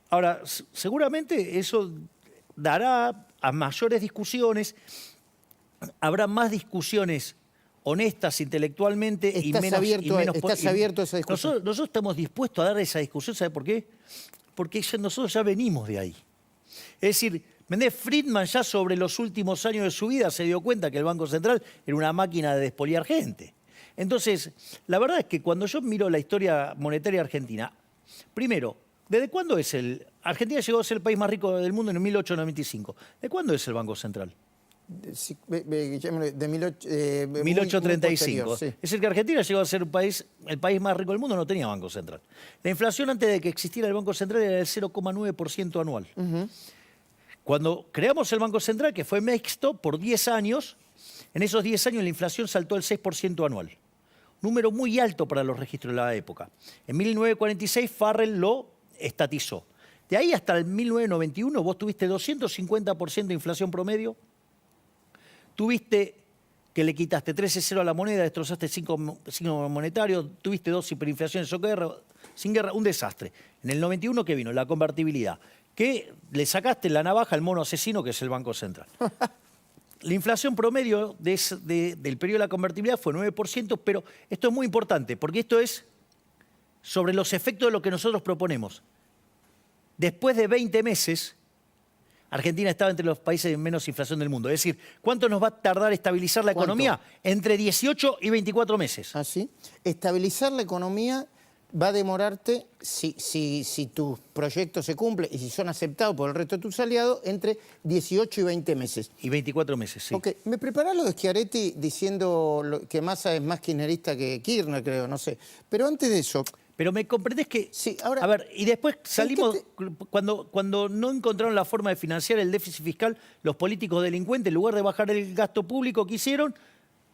Ahora, seguramente eso dará a mayores discusiones, habrá más discusiones honestas intelectualmente y menos... ¿Estás abierto a esa discusión? Nosotros estamos dispuestos a dar esa discusión, ¿sabe por qué? Porque nosotros ya venimos de ahí. Es decir, Friedman ya sobre los últimos años de su vida se dio cuenta que el Banco Central era una máquina de despoliar gente. Entonces, la verdad es que cuando yo miro la historia monetaria argentina, primero, ¿desde cuándo es Argentina llegó a ser el país más rico del mundo en 1895. ¿De cuándo es el Banco Central? De 1835. Sí. Es decir, que Argentina llegó a ser el país más rico del mundo, no tenía Banco Central. La inflación antes de que existiera el Banco Central era del 0,9% anual. Cuando creamos el Banco Central, que fue mixto por 10 años, en esos 10 años la inflación saltó al 6% anual. Número muy alto para los registros de la época. En 1946 Farrell lo estatizó. De ahí hasta el 1991 vos tuviste 250% de inflación promedio. Tuviste que le quitaste 13,0 a la moneda, destrozaste 5 monetarios, tuviste 2 hiperinflaciones sin guerra, un desastre. En el 91, ¿qué vino? La convertibilidad. Que le sacaste la navaja al mono asesino que es el Banco Central. La inflación promedio del periodo de la convertibilidad fue 9%, pero esto es muy importante, porque esto es sobre los efectos de lo que nosotros proponemos. Después de 20 meses, Argentina estaba entre los países de menos inflación del mundo. Es decir, ¿cuánto nos va a tardar estabilizar la economía? Entre 18 y 24 meses. ¿Ah, sí? Estabilizar la economía va a demorarte, si tus proyectos se cumplen y si son aceptados por el resto de tus aliados, entre 18 y 20 meses. Y 24 meses, sí. Ok, me preparás lo de Schiaretti diciendo que Massa es más kirchnerista que Kirchner, creo, no sé. Pero antes de eso... Pero me comprendés que... Sí, ahora... A ver, y después salimos... Cuando no encontraron la forma de financiar el déficit fiscal, los políticos delincuentes, en lugar de bajar el gasto público, ¿qué hicieron?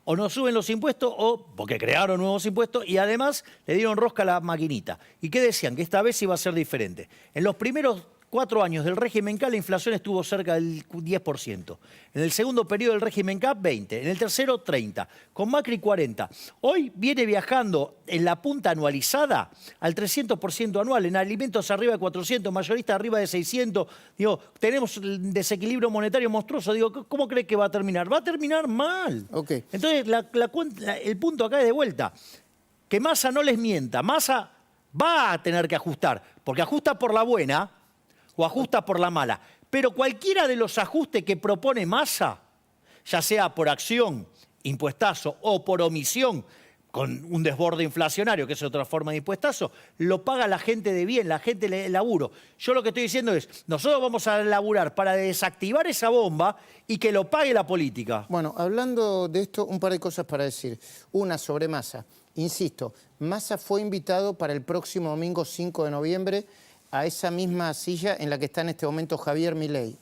O no suben los impuestos, o porque crearon nuevos impuestos, y además le dieron rosca a la maquinita. ¿Y qué decían? Que esta vez iba a ser diferente. En los primeros 4 años del régimen K, la inflación estuvo cerca del 10%. En el segundo periodo del régimen K, 20%. En el tercero, 30%. Con Macri, 40%. Hoy viene viajando en la punta anualizada al 300% anual. En alimentos arriba de 400, mayoristas arriba de 600. Digo, tenemos un desequilibrio monetario monstruoso. Digo, ¿cómo cree que va a terminar? Va a terminar mal. Okay. Entonces, el punto acá es de vuelta. Que Massa no les mienta. Massa va a tener que ajustar. Porque ajusta por la buena o ajusta por la mala. Pero cualquiera de los ajustes que propone Massa, ya sea por acción, impuestazo, o por omisión, con un desborde inflacionario, que es otra forma de impuestazo, lo paga la gente de bien, la gente de laburo. Yo lo que estoy diciendo es, nosotros vamos a laburar para desactivar esa bomba y que lo pague la política. Bueno, hablando de esto, un par de cosas para decir. Una sobre Massa. Insisto, Massa fue invitado para el próximo domingo 5 de noviembre a esa misma silla en la que está en este momento Javier Milei.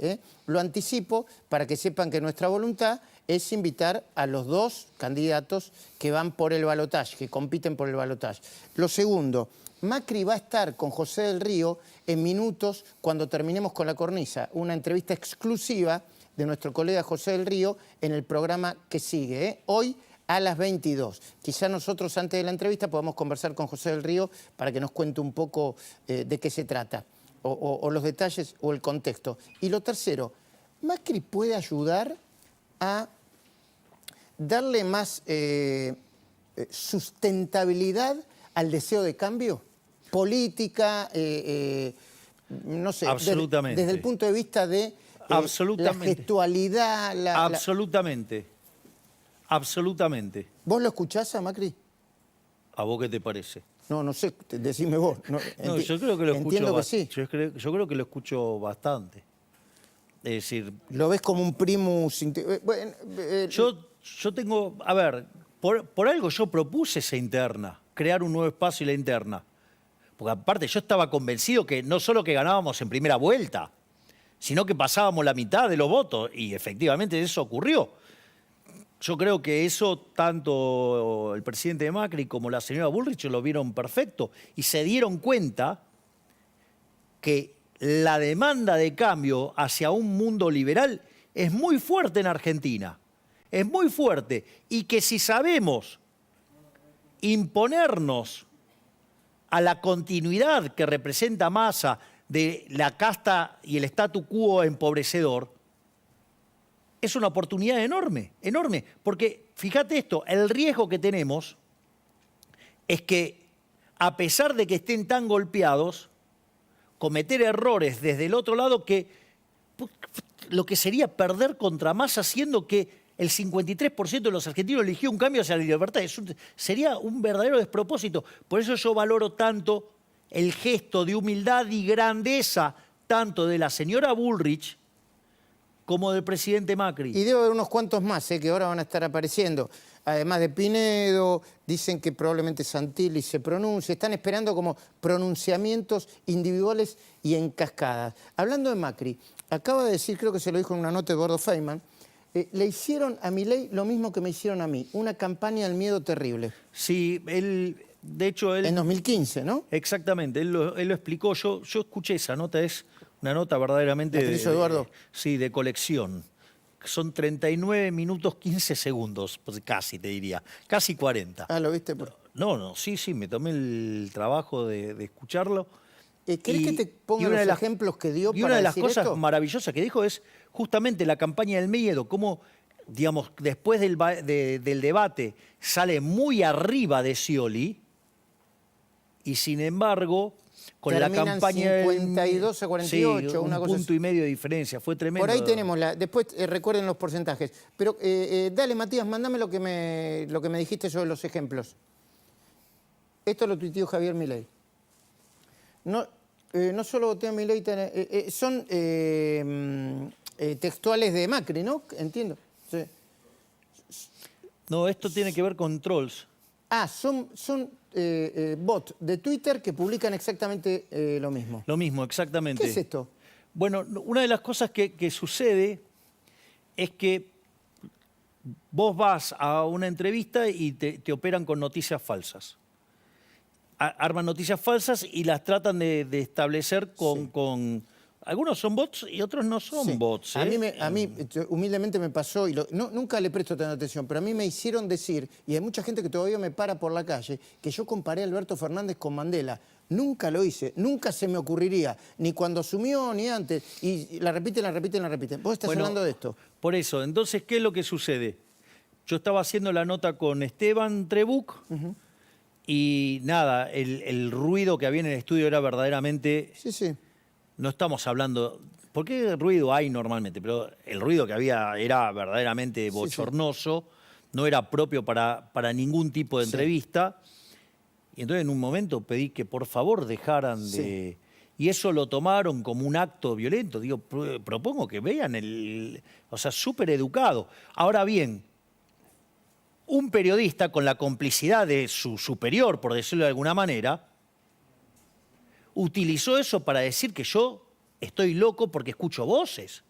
Lo anticipo para que sepan que nuestra voluntad es invitar a los 2 candidatos que van por el balotaje, que compiten por el balotaje. Lo segundo, Macri va a estar con José del Río en minutos cuando terminemos con la cornisa, una entrevista exclusiva de nuestro colega José del Río en el programa que sigue, hoy a las 22. Quizá nosotros antes de la entrevista podamos conversar con José del Río para que nos cuente un poco de qué se trata, o los detalles o el contexto. Y lo tercero, ¿Macri puede ayudar a darle más sustentabilidad al deseo de cambio? Política, no sé, absolutamente. Desde el punto de vista de la gestualidad. Absolutamente. Absolutamente. ¿Vos lo escuchás a Macri? ¿A vos qué te parece? No sé, decime vos. No, yo creo que lo escucho. Entiendo que sí. Yo creo que lo escucho bastante. Es decir... ¿Lo ves como un primus? Bueno, yo tengo... A ver, por algo yo propuse esa interna, crear un nuevo espacio y la interna. Porque aparte yo estaba convencido que no solo que ganábamos en primera vuelta, sino que pasábamos la mitad de los votos. Y efectivamente eso ocurrió. Yo creo que eso tanto el presidente Macri como la señora Bullrich lo vieron perfecto y se dieron cuenta que la demanda de cambio hacia un mundo liberal es muy fuerte en Argentina, es muy fuerte, y que si sabemos imponernos a la continuidad que representa Massa de la casta y el statu quo empobrecedor, es una oportunidad enorme, enorme. Porque, fíjate esto, el riesgo que tenemos es que, a pesar de que estén tan golpeados, cometer errores desde el otro lado que lo que sería perder contra Massa, siendo que el 53% de los argentinos eligió un cambio hacia la libertad. Sería un verdadero despropósito. Por eso yo valoro tanto el gesto de humildad y grandeza tanto de la señora Bullrich como del presidente Macri. Y debe haber unos cuantos más que ahora van a estar apareciendo. Además de Pinedo, dicen que probablemente Santilli se pronuncie. Están esperando como pronunciamientos individuales y en cascadas. Hablando de Macri, acaba de decir, creo que se lo dijo en una nota de Eduardo Feynman, le hicieron a Milei lo mismo que me hicieron a mí, una campaña del miedo terrible. Sí, de hecho... En 2015, ¿no? Exactamente, él lo explicó. Yo escuché esa nota, es una nota verdaderamente... ¿La que hizo Eduardo? Sí, de colección. Son 39 minutos 15 segundos, pues casi te diría, casi 40. Ah, ¿lo viste? No, sí, me tomé el trabajo de escucharlo. ¿Querés que te ponga los ejemplos que dio para decir esto? Y una de las cosas maravillosas que dijo es justamente la campaña del miedo, cómo, digamos, después del debate sale muy arriba de Scioli y sin embargo con terminan la campaña 52 a 48, sí, una un cosa punto y medio de diferencia, fue tremendo. Por ahí tenemos después recuerden los porcentajes. Pero dale, Matías, mándame lo que me dijiste sobre los ejemplos. Esto lo tuiteó Javier Milei. No solo voté a Milei, son textuales de Macri, ¿no? Entiendo. Sí. No, esto tiene que ver con trolls. Ah, son bots de Twitter que publican exactamente lo mismo. Lo mismo, exactamente. ¿Qué es esto? Bueno, una de las cosas que sucede es que vos vas a una entrevista y te operan con noticias falsas. Arman noticias falsas y las tratan de establecer con... Algunos son bots y otros no son bots. A mí humildemente me pasó, y nunca le presto tanta atención, pero a mí me hicieron decir, y hay mucha gente que todavía me para por la calle, que yo comparé a Alberto Fernández con Mandela. Nunca lo hice, nunca se me ocurriría, ni cuando asumió, ni antes. Y la repiten. Vos estás hablando de esto. Por eso, entonces, ¿qué es lo que sucede? Yo estaba haciendo la nota con Esteban Trebuch, y nada, el ruido que había en el estudio era verdaderamente... Sí. No estamos hablando... Porque ruido hay normalmente, pero el ruido que había era verdaderamente bochornoso, no era propio para ningún tipo de entrevista. Y entonces en un momento pedí que por favor dejaran de... Y eso lo tomaron como un acto violento. Digo, propongo que vean o sea, súper educado. Ahora bien, un periodista con la complicidad de su superior, por decirlo de alguna manera, utilizó eso para decir que yo estoy loco porque escucho voces.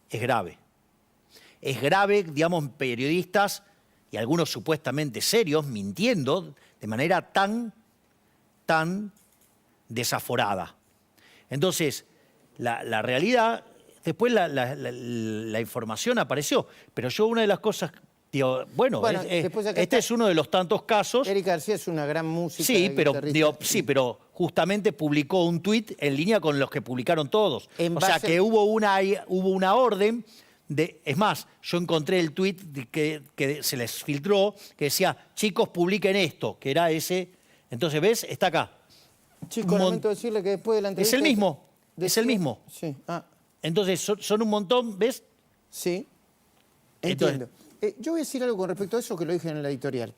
Es grave. Es grave, digamos, periodistas y algunos supuestamente serios mintiendo de manera tan desaforada. Entonces, la realidad, después la información apareció, pero yo una de las cosas... Digo, bueno este es uno de los tantos casos. Eric García es una gran música. Sí, pero justamente publicó un tuit en línea con los que publicaron todos. O sea, que hubo una orden de... Es más, yo encontré el tuit que se les filtró, que decía, chicos, publiquen esto, que era ese. Entonces, ¿ves? Está acá. Chicos, lamento decirle que después de la entrevista... Es el mismo, es el mismo. Sí. Entonces, son un montón, ¿ves? Sí, entiendo. Yo voy a decir algo con respecto a eso que lo dije en la editorial.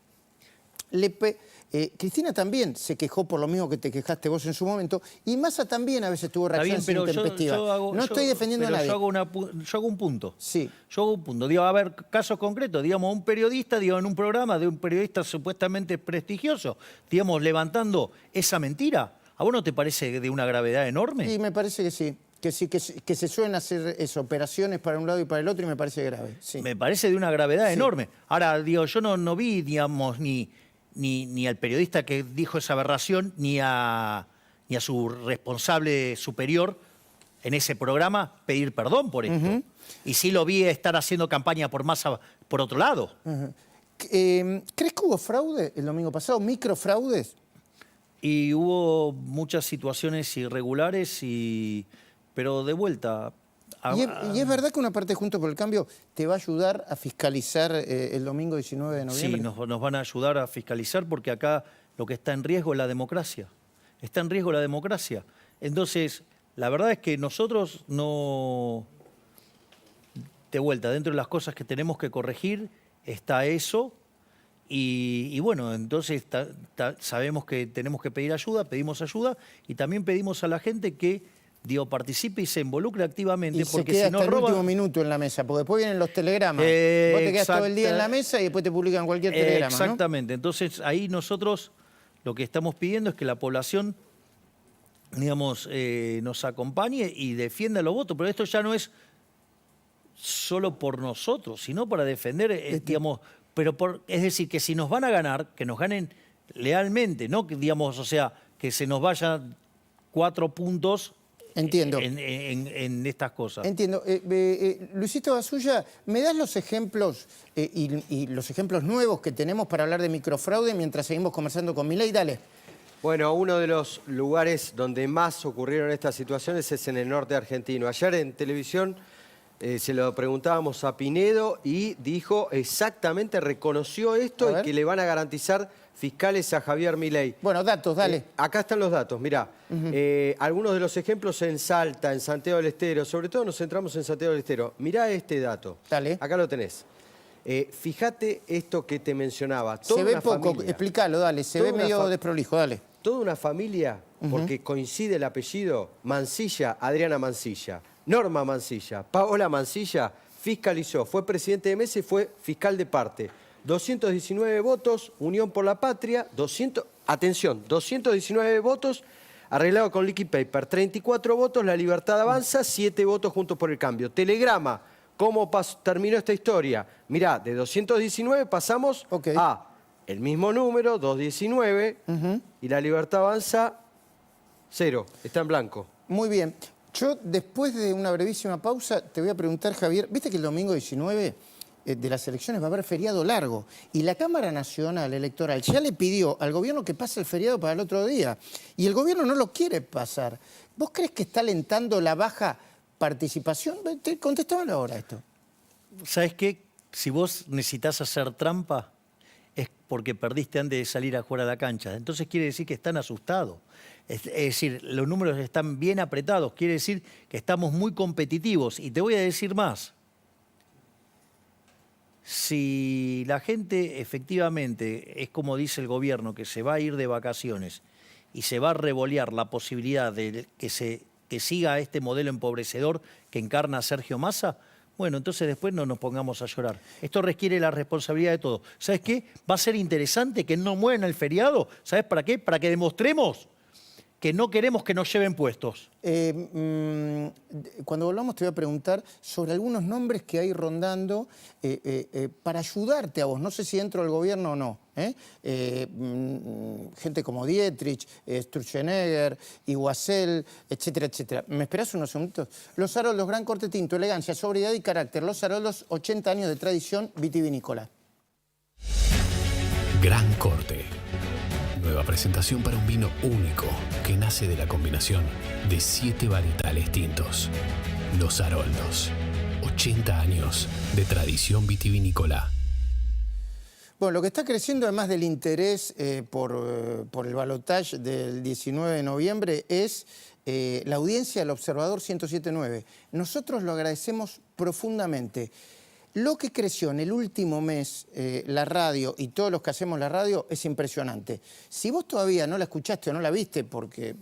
Cristina también se quejó por lo mismo que te quejaste vos en su momento, y Massa también a veces tuvo reacciones intempestivas. No estoy defendiendo a nadie. Yo hago un punto. Sí. Yo hago un punto. Digo, a ver, casos concretos. Digamos, un periodista, en un programa de un periodista supuestamente prestigioso, digamos, levantando esa mentira. ¿A vos no te parece de una gravedad enorme? Sí, me parece que sí. Que se suelen hacer operaciones para un lado y para el otro, y me parece grave. Sí. Me parece de una gravedad enorme. Ahora, digo, yo no vi, digamos, ni al periodista que dijo esa aberración, ni a su responsable superior en ese programa pedir perdón por esto. Y sí lo vi estar haciendo campaña por Massa por otro lado. ¿Crees que hubo fraude el domingo pasado? ¿Microfraudes? Y hubo muchas situaciones irregulares pero de vuelta... ¿Y es verdad que una parte de Juntos por el Cambio te va a ayudar a fiscalizar el domingo 19 de noviembre? Sí, nos van a ayudar a fiscalizar porque acá lo que está en riesgo es la democracia. Está en riesgo la democracia. Entonces, la verdad es que nosotros no... De vuelta, dentro de las cosas que tenemos que corregir está eso. Y bueno, entonces sabemos que tenemos que pedir ayuda, pedimos ayuda y también pedimos a la gente que participe y se involucre activamente. Y porque se queda si no hasta el roban... último minuto en la mesa, porque después vienen los telegramas. Vos te quedás todo el día en la mesa y después te publican cualquier telegrama, Exactamente. Entonces ahí nosotros lo que estamos pidiendo es que la población, digamos, nos acompañe y defienda los votos. Pero esto ya no es solo por nosotros, sino para defender, digamos, es decir, que si nos van a ganar, que nos ganen lealmente, no que, digamos, o sea, que se nos vayan 4 puntos. Entiendo. En estas cosas. Entiendo. Luisito Basulla, ¿me das los ejemplos y los ejemplos nuevos que tenemos para hablar de microfraude mientras seguimos conversando con Milei? Dale. Bueno, uno de los lugares donde más ocurrieron estas situaciones es en el norte argentino. Ayer en televisión se lo preguntábamos a Pinedo y dijo exactamente, reconoció esto y que le van a garantizar fiscales a Javier Milei. Bueno, datos, dale. Acá están los datos, mirá. Algunos de los ejemplos en Salta, en Santiago del Estero, sobre todo nos centramos en Santiago del Estero. Mirá este dato. Dale. Acá lo tenés. Fíjate esto que te mencionaba. Se ve poco, explícalo, dale. Se ve medio desprolijo, dale. Toda una familia, porque coincide el apellido, Mansilla, Adriana Mansilla, Norma Mansilla, Paola Mansilla, fiscalizó, fue presidente de mesa y fue fiscal de parte. 219 votos, Unión por la Patria, 219 votos, arreglado con Liquid Paper, 34 votos, La Libertad Avanza, 7 votos Juntos por el Cambio. Telegrama, ¿cómo terminó esta historia? Mirá, de 219 pasamos a el mismo número, 219, y La Libertad Avanza, 0, está en blanco. Muy bien. Yo, después de una brevísima pausa, te voy a preguntar, Javier, viste que el domingo 19 de las elecciones va a haber feriado largo y la Cámara Nacional Electoral ya le pidió al gobierno que pase el feriado para el otro día y el gobierno no lo quiere pasar. ¿Vos crees que está alentando la baja participación? Contestámelo ahora esto. ¿Sabes qué? Si vos necesitas hacer trampa, es porque perdiste antes de salir a jugar a la cancha. Entonces quiere decir que están asustados. Es decir, los números están bien apretados. Quiere decir que estamos muy competitivos. Y te voy a decir más. Si la gente efectivamente es como dice el gobierno, que se va a ir de vacaciones y se va a revolear la posibilidad de que siga este modelo empobrecedor que encarna Sergio Massa, bueno, entonces después no nos pongamos a llorar. Esto requiere la responsabilidad de todos. ¿Sabes qué? Va a ser interesante que no muevan el feriado. ¿Sabes para qué? Para que demostremos que no queremos que nos lleven puestos. Cuando volvamos te voy a preguntar sobre algunos nombres que hay rondando para ayudarte a vos. No sé si dentro del gobierno o no. Gente como Dietrich, Sturzenegger, Iguacel, etcétera, etcétera. ¿Me esperás unos segundos? Los Haroldos, gran corte tinto, elegancia, sobriedad y carácter. Los Haroldos, 80 años de tradición vitivinícola. Gran Corte. Nueva presentación para un vino único que nace de la combinación de 7 varietales tintos. Los Haroldos. 80 años de tradición vitivinícola. Bueno, lo que está creciendo, además del interés por el balotaje del 19 de noviembre, es la audiencia del Observador 107.9. Nosotros lo agradecemos profundamente. Lo que creció en el último mes la radio y todos los que hacemos la radio es impresionante. Si vos todavía no la escuchaste o no la viste, porque